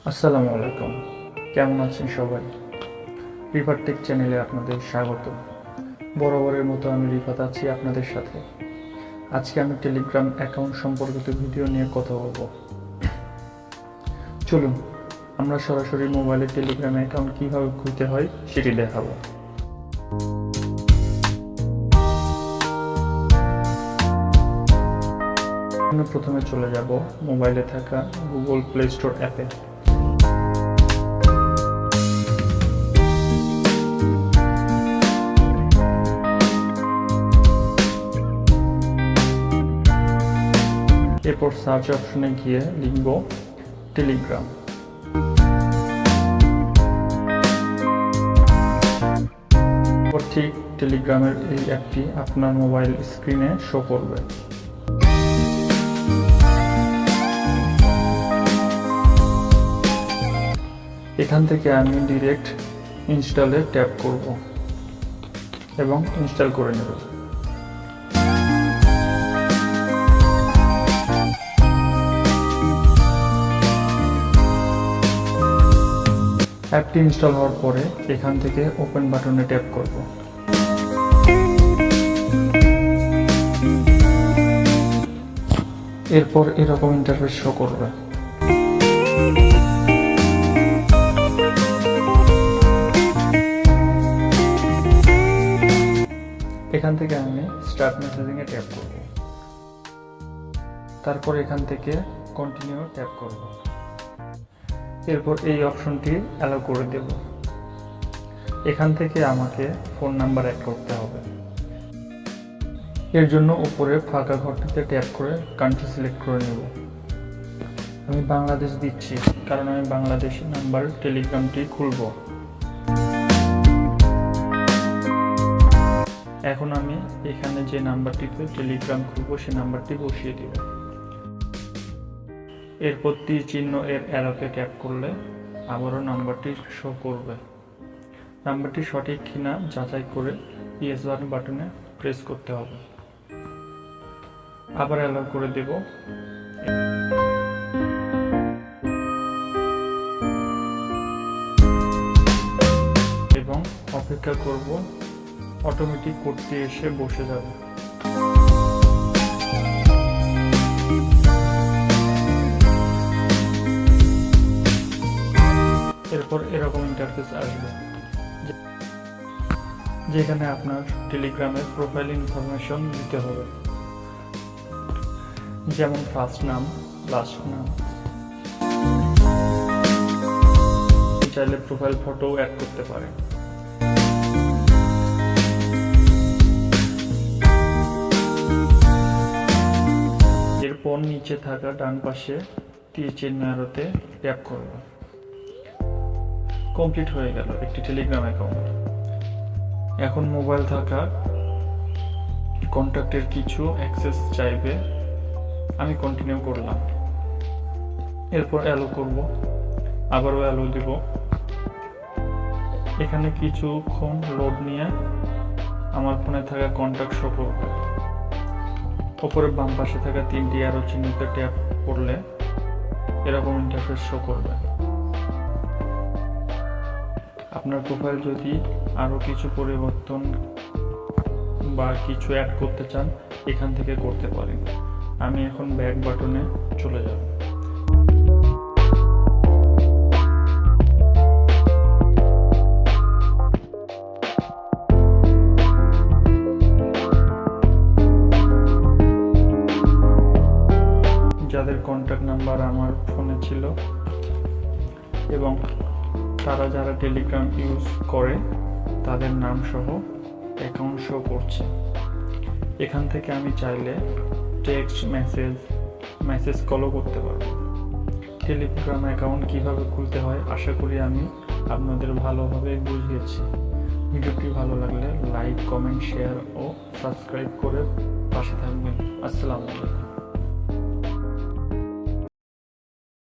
আসসালামু আলাইকুম, কেমন আছেন সবাই? রিফাত টেক চ্যানেলে আপনাদের স্বাগত। বরাবরের মতো আমি রিফাত আছি আপনাদের সাথে। আজকে আমি টেলিগ্রাম অ্যাকাউন্ট সম্পর্কিত ভিডিও নিয়ে কথা বলবো। চলুন আমরা সরাসরি মোবাইলে টেলিগ্রাম অ্যাকাউন্ট কিভাবে খুলতে হয় সেটি দেখাবো। আমি প্রথমে চলে যাব মোবাইলে থাকা গুগল প্লে স্টোর অ্যাপে। এরপর সার্চ অপশনে গিয়ে লিখব টেলিগ্রাম। ঠিক টেলিগ্রামের এই অ্যাপটি আপনার মোবাইল স্ক্রিনে শো করবে। এখান থেকে আমি ডিরেক্ট ইনস্টলে ট্যাপ করব এবং ইনস্টল করে নেব। অ্যাপটি ইনস্টল হওয়ার পরে এখান থেকে ওপেন বাটনে ট্যাপ করব। এরপর এরকম ইন্টারফেস শো করবে। এখান থেকে আমি স্টার্ট মেসেজিং এ ট্যাপ করব। তারপর এখান থেকে কন্টিনিউ ট্যাপ করব। এরপর এই অপশনটি অ্যালাউ করে দেব। এখান থেকে আমাকে ফোন নাম্বার অ্যাড করতে হবে। এর জন্য উপরে ফাঁকা ঘরটিতে ট্যাপ করে কান্ট্রি সিলেক্ট করে নেব। আমি বাংলাদেশ দিচ্ছি, কারণ আমি বাংলাদেশি নাম্বার টেলিগ্রামটি খুলব। এখন আমি এখানে যে নাম্বারটিতে টেলিগ্রাম খুলব সেই নাম্বারটি বসিয়ে দেব। এরপর তীর চিহ্ন এর অ্যারোতে ট্যাপ করলে আবারও নাম্বারটি শো করবে। নাম্বারটি সঠিক কিনা যাচাই করে ইয়েস বাটনে প্রেস করতে হবে। আবার অ্যালাউ করে দেব। এবং অপেক্ষা করব, অটোমেটিক কোডটি এসে বসে যাবে। এরপর এরকম ইন্টারফেস আসবে, যেখানে আপনার টেলিগ্রামের প্রোফাইল ইনফরমেশন দিতে হবে, যেমন ফার্স্ট নাম, লাস্ট নাম। চাইলে প্রোফাইল ফটো অ্যাড করতে পারেন। এরপর নিচে থাকা ডান পাশে তীর চিহ্ন অ্যারোতে ট্যাপ করব। কমপ্লিট হয়ে গেল একটি টেলিগ্রাম অ্যাকাউন্ট। এখন মোবাইল থাকা কন্ট্যাক্টের কিছু অ্যাক্সেস চাইবে, আমি কন্টিনিউ করলাম। এরপর অ্যালো করব, আবারও অ্যালো দেব। এখানে কিছুক্ষণ লোড নিয়ে আমার ফোনে থাকা কন্ট্যাক্ট শো করবে। উপরে বাম পাশে থাকা তিনটি অ্যারো চিহ্নতে ট্যাপ করলে এরকম ইন্টারফেস শো করবে। আপনার প্রোফাইল যদি আরো কিছু পরিবর্তন বা কিছু অ্যাড করতে চান, এখান থেকে করতে পারেন। আমি এখন ব্যাক বাটনে চলে যাব। যাদের কন্ট্যাক্ট নাম্বার আমার ফোনে ছিল এবং তারা যারা টেলিগ্রাম ইউজ করে তাদের নাম সহ অ্যাকাউন্ট শো করছে। এখান থেকে আমি চাইলে টেক্সট মেসেজ কলও করতে পারবো। টেলিগ্রাম অ্যাকাউন্ট কিভাবে খুলতে হয় আশা করি আমি আপনাদের ভালোভাবে বুঝিয়েছি। ভিডিওটি ভালো লাগলে লাইক, কমেন্ট, শেয়ার ও সাবস্ক্রাইব করে পাশে থাকবেন। আসসালামু আলাইকুম।